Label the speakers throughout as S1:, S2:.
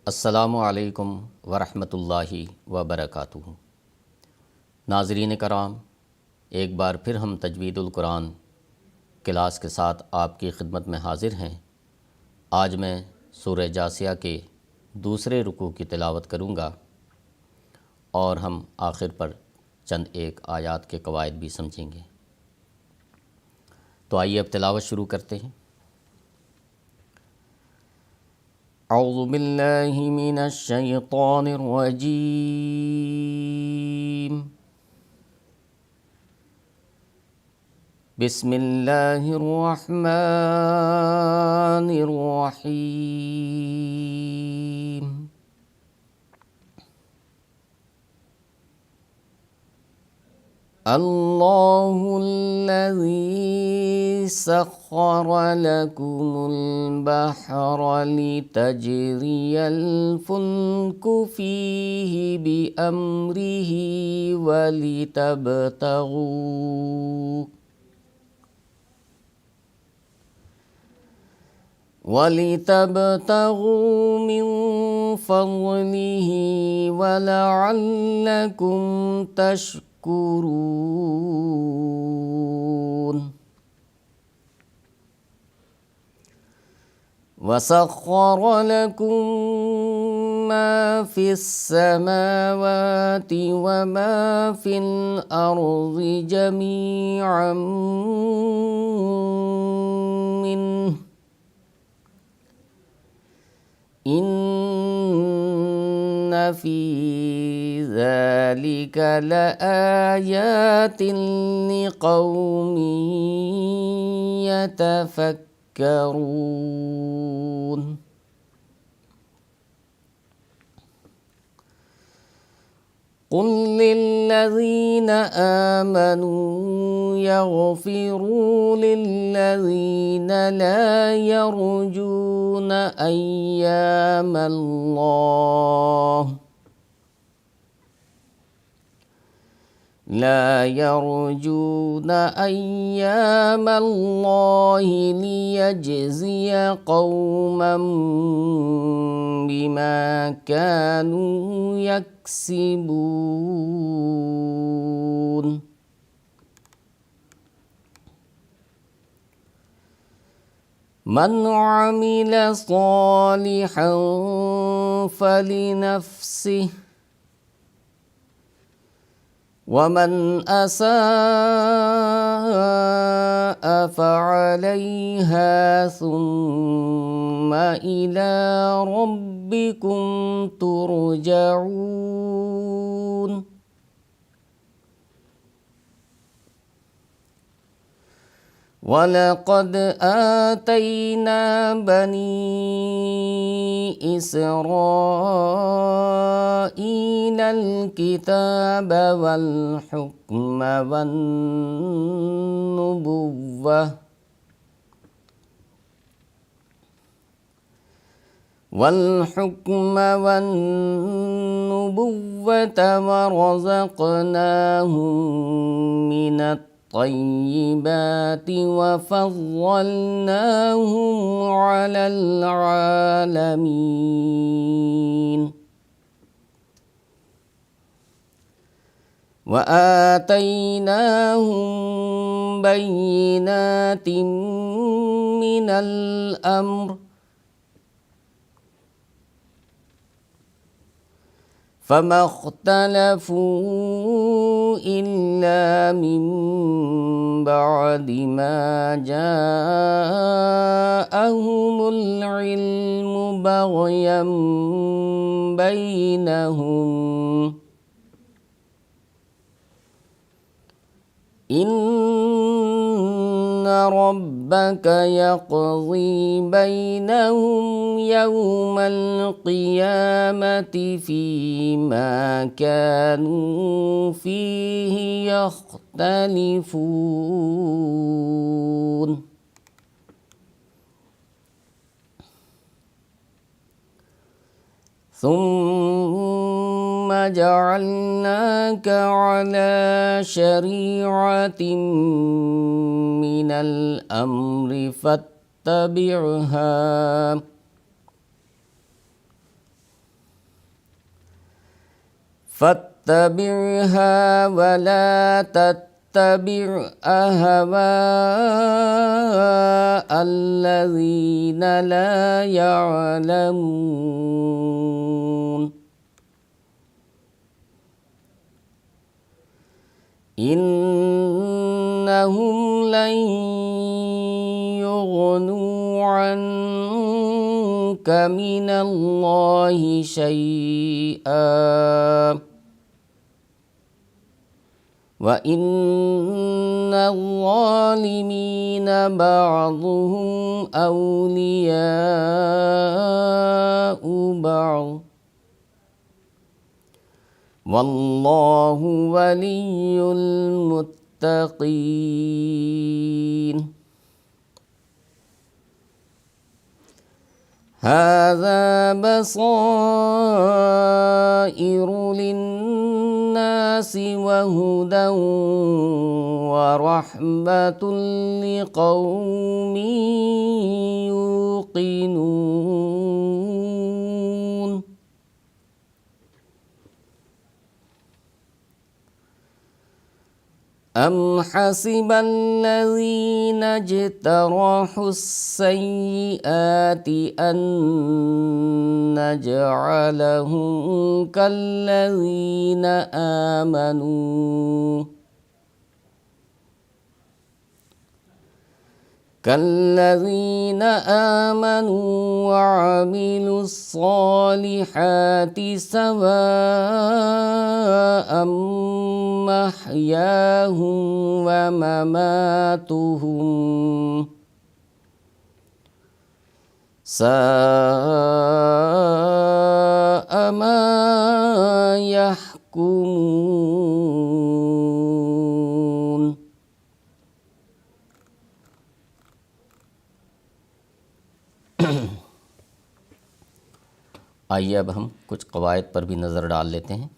S1: السلام علیکم ورحمۃ اللہ وبرکاتہ۔ ناظرین کرام، ایک بار پھر ہم تجوید القرآن کلاس کے ساتھ آپ کی خدمت میں حاضر ہیں۔ آج میں سورہ جاثیہ کے دوسرے رکوع کی تلاوت کروں گا اور ہم آخر پر چند ایک آیات کے قواعد بھی سمجھیں گے۔ تو آئیے اب تلاوت شروع کرتے ہیں۔ اعوذ باللہ من الشیطان الرجیم، بسم اللہ الرحمن الرحیم۔ اللہ الذی سخر لکم البحر لتجری الفلک فیہ بأمرہ وَلِتَبْتَغُوا مِن فَضْلِهِ وَلَعَلَّكُمْ تَشْكُرُونَ۔ وَسَخَّرَ لَكُم مَّا فِي السَّمَاوَاتِ وَمَا فِي الْأَرْضِ جَمِيعًا مِّنْهُ إِنَّ فِي ذَلِكَ لَآيَاتٍ لِقَوْمٍ يَتَفَكَّرُونَ۔ قُل لِّلَّذِينَ آمَنُوا يَغْفِرُوا لِلَّذِينَ لَا يَرْجُونَ أَيَّامَ اللَّهِ لِيَجْزِيَ قَوْمًا بِمَا كَانُوا يَكْسِبُونَ۔ مَنْ عَمِلَ صَالِحًا فَلِنَفْسِهِ وَمَنْ أَسَاءَ فَعَلَيْهَا ثُمَّ إِلَى رَبِّكُمْ تُرْجَعُونَ۔ وَلَقَدْ آتَيْنَا بَنِي إِسْرَائِيلَ الْكِتَابَ وَالْحُكْمَ وَالنُّبُوَّةَ وَرَزَقْنَاهُم مِّنَ الطَّيِّبَاتِ وَفَضَّلْنَاهُمْ عَلَى الْعَالَمِينَ۔ وَآتَيْنَاهُمْ بَيِّنَاتٍ مِّنَ الْأَمْرِ فَمَا اخْتَلَفُوا إِلَّا مِن بَعْدِ مَا جَاءَهُمُ الْعِلْمُ بَغْيًا بَيْنَهُمْ إِنَّ رَبَّكَ يَقْضِي بَيْنَهُمْ يَوْمَ الْقِيَامَةِ فِيمَا كَانُوا فِيهِ يَخْتَلِفُونَ۔ ثُمَّ جَعَلْنَاكَ عَلَى شَرِيعَةٍ مِّنَ الْأَمْرِ فَاتَّبِعْهَا فاتبعها ولا تتبع أهواء الذين لا يعلمون إنهم لن يغنوا عنك من الله شيئا وَإِنَّ الظَّالِمِينَ بَعْضُهُمْ أَوْلِيَاءُ بَعْضٍ وَاللَّهُ وَلِيُّ الْمُتَّقِينَ هَذَا بَصَائِرُ لِلنَّاسِ وَهُدًى وَرَحْمَةٌ لِقَوْمٍ يُوقِنُونَ أَمْ حَسِبَ الَّذِينَ اجْتَرَحُوا السَّيِّئَاتِ أَن نَّجْعَلَهُمْ كَالَّذِينَ آمَنُوا وَعَمِلُوا الصَّالِحَاتِ سَوَاءً مَحْيَاهُمْ وَمَمَاتُهُمْ سَاءَ مَا يَحْكُمُونَ آئیے اب ہم کچھ قواعد پر بھی نظر ڈال لیتے ہیں۔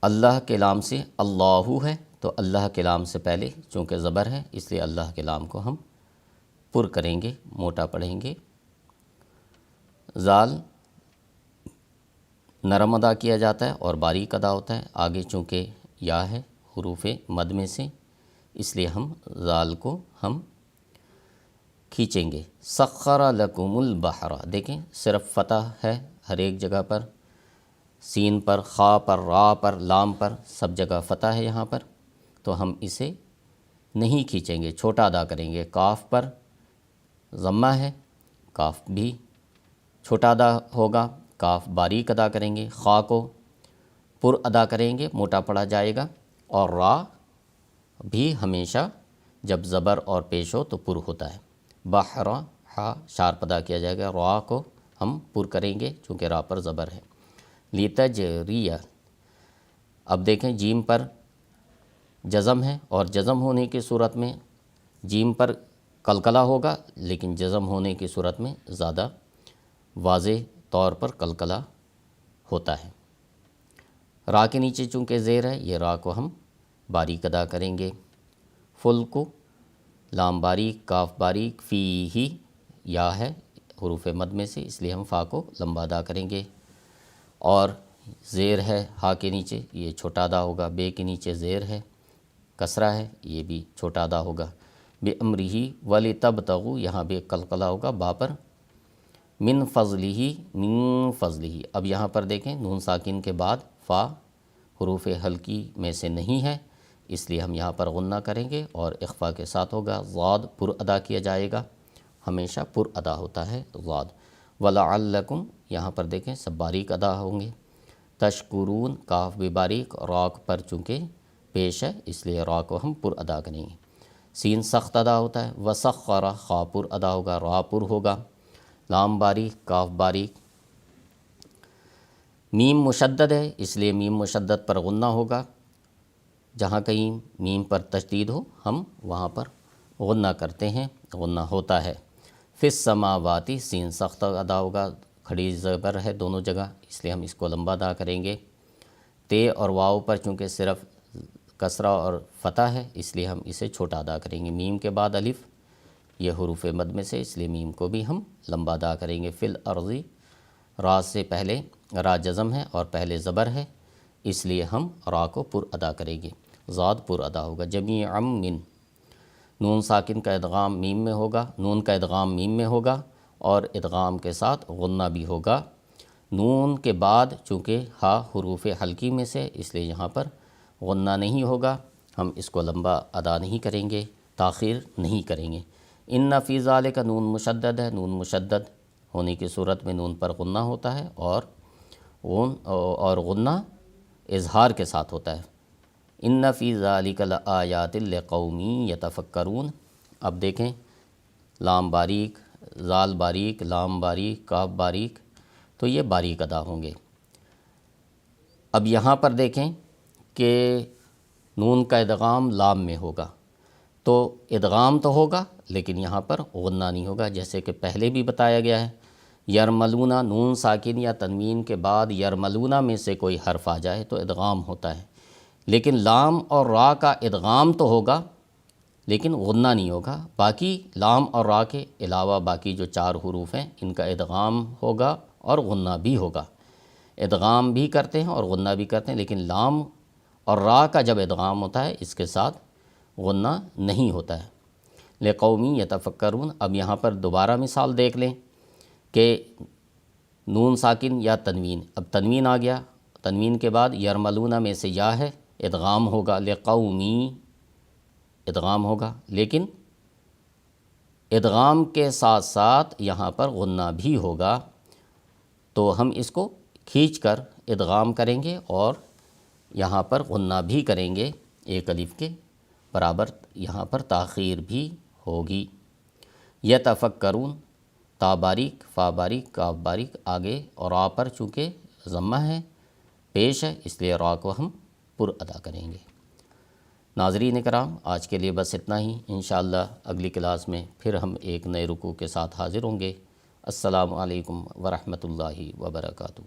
S1: اللہ کے لام سے اللہ ہے تو اللہ کے لام سے پہلے چونکہ زبر ہے اس لیے اللہ کے لام کو ہم پر کریں گے، موٹا پڑھیں گے۔ زال نرم ادا کیا جاتا ہے اور باریک ادا ہوتا ہے، آگے چونکہ یا ہے حروف مد میں سے اس لیے ہم زال کو ہم کھینچیں گے۔ سخر لکم البحر، دیکھیں صرف فتح ہے ہر ایک جگہ پر، سین پر، خا پر، را پر، لام پر، سب جگہ فتح ہے یہاں پر، تو ہم اسے نہیں کھینچیں گے، چھوٹا ادا کریں گے۔ کاف پر ضمہ ہے، کاف بھی چھوٹا ادا ہوگا، کاف باریک ادا کریں گے۔ خا کو پر ادا کریں گے، موٹا پڑھا جائے گا، اور را بھی ہمیشہ جب زبر اور پیش ہو تو پر ہوتا ہے۔ بحر ہا شارپ ادا کیا جائے گا، را کو ہم پر کریں گے چونکہ را پر زبر ہے۔ لتجریہ، اب دیکھیں جیم پر جزم ہے اور جزم ہونے کی صورت میں جیم پر قلقلہ ہوگا، لیکن جزم ہونے کی صورت میں زیادہ واضح طور پر قلقلہ ہوتا ہے۔ را کے نیچے چونکہ زیر ہے یہ را کو ہم باریک ادا کریں گے۔ فل کو لام باریک، کاف باریک، فی ہی یا ہے حروف مد میں سے اس لیے ہم فا کو لمبا ادا کریں گے، اور زیر ہے ہا کے نیچے یہ چھوٹا ادا ہوگا، بے کے نیچے زیر ہے کسرہ ہے یہ بھی چھوٹا ادا ہوگا۔ بِأَمْرِهِ وَلِتَبْتَغُوا یہاں بے قلقلہ ہوگا با پر۔ من فضلہ، من فضلہ، اب یہاں پر دیکھیں نون ساکن کے بعد فا حروف حلقی میں سے نہیں ہے اس لیے ہم یہاں پر غنہ کریں گے اور اخفا کے ساتھ ہوگا۔ ضاد پر ادا کیا جائے گا، ہمیشہ پر ادا ہوتا ہے ضاد۔ وَلَعَلَّكُمْ یہاں پر دیکھیں سب باریک ادا ہوں گے۔ تشکرون، کاف بھی باریک، راک پر چونکہ پیش ہے اس لیے را کو ہم پر ادا کریں گے۔ سین سخت ادا ہوتا ہے۔ وسخر، خا پر ادا ہوگا، را پر ہوگا، لام باریک، کاف باریک۔ میم مشدد ہے اس لیے میم مشدد پر غنہ ہوگا، جہاں کہیں میم پر تشدید ہو ہم وہاں پر غنہ کرتے ہیں، غنہ ہوتا ہے۔ فی السماواتی، سین سخت ادا ہوگا، کھڑی زبر ہے دونوں جگہ اس لیے ہم اس کو لمبا ادا کریں گے۔ تے اور واؤ پر چونکہ صرف کسرہ اور فتح ہے اس لیے ہم اسے چھوٹا ادا کریں گے۔ میم کے بعد الف یہ حروف مد میں سے اس لیے میم کو بھی ہم لمبا ادا کریں گے۔ فی الارض، را سے پہلے را جزم ہے اور پہلے زبر ہے، اس لیے ہم را کو پر ادا کریں گے، ذات پر ادا ہوگا۔ جمیعا من، نون ساکن کا ادغام میم میں ہوگا، نون کا ادغام میم میں ہوگا اور ادغام کے ساتھ غنہ بھی ہوگا۔ نون کے بعد چونکہ ہا حروف حلقی میں سے، اس لیے یہاں پر غنہ نہیں ہوگا، ہم اس کو لمبا ادا نہیں کریں گے، تاخیر نہیں کریں گے۔ ان فی ذالک کا نون مشدد ہے، نون مشدد ہونے کی صورت میں نون پر غنہ ہوتا ہے اور غنہ اظہار کے ساتھ ہوتا ہے۔ ان فی ذالک لآیات لقوم یتفکرون۔ اب دیکھیں لام باریک، زال باریک، لام باریک، کاف باریک، تو یہ باریک ادا ہوں گے۔ اب یہاں پر دیکھیں کہ نون کا ادغام لام میں ہوگا، تو ادغام تو ہوگا لیکن یہاں پر غنہ نہیں ہوگا، جیسے کہ پہلے بھی بتایا گیا ہے۔ یرملونہ، نون ساکن یا تنوین کے بعد یرملونہ میں سے کوئی حرف آ جائے تو ادغام ہوتا ہے، لیکن لام اور را کا ادغام تو ہوگا لیکن غنہ نہیں ہوگا۔ باقی لام اور را کے علاوہ باقی جو 4 حروف ہیں ان کا ادغام ہوگا اور غنہ بھی ہوگا۔ ادغام بھی کرتے ہیں اور غنہ بھی کرتے ہیں، لیکن لام اور را کا جب ادغام ہوتا ہے اس کے ساتھ غنہ نہیں ہوتا ہے۔ لقومی یتفکرون، اب یہاں پر دوبارہ مثال دیکھ لیں کہ نون ساکن یا تنوین، اب تنوین آ گیا، تنوین کے بعد یرملونہ میں سے یا ہے، ادغام ہوگا، لقومی ادغام ہوگا، لیکن ادغام کے ساتھ ساتھ یہاں پر غنہ بھی ہوگا، تو ہم اس کو کھینچ کر ادغام کریں گے اور یہاں پر غنہ بھی کریں گے، ایک الف کے برابر یہاں پر تاخیر بھی ہوگی۔ یتفکرون، تا باریک، فا باریک، کاف باریک آگے، اور را پر چونکہ ضمہ ہے، پیش ہے، اس لیے را کو ہم پر ادا کریں گے۔ ناظرین کرام، آج کے لیے بس اتنا ہی، انشاءاللہ اگلی کلاس میں پھر ہم ایک نئے رکوع کے ساتھ حاضر ہوں گے۔ السلام علیکم ورحمۃ اللہ وبرکاتہ۔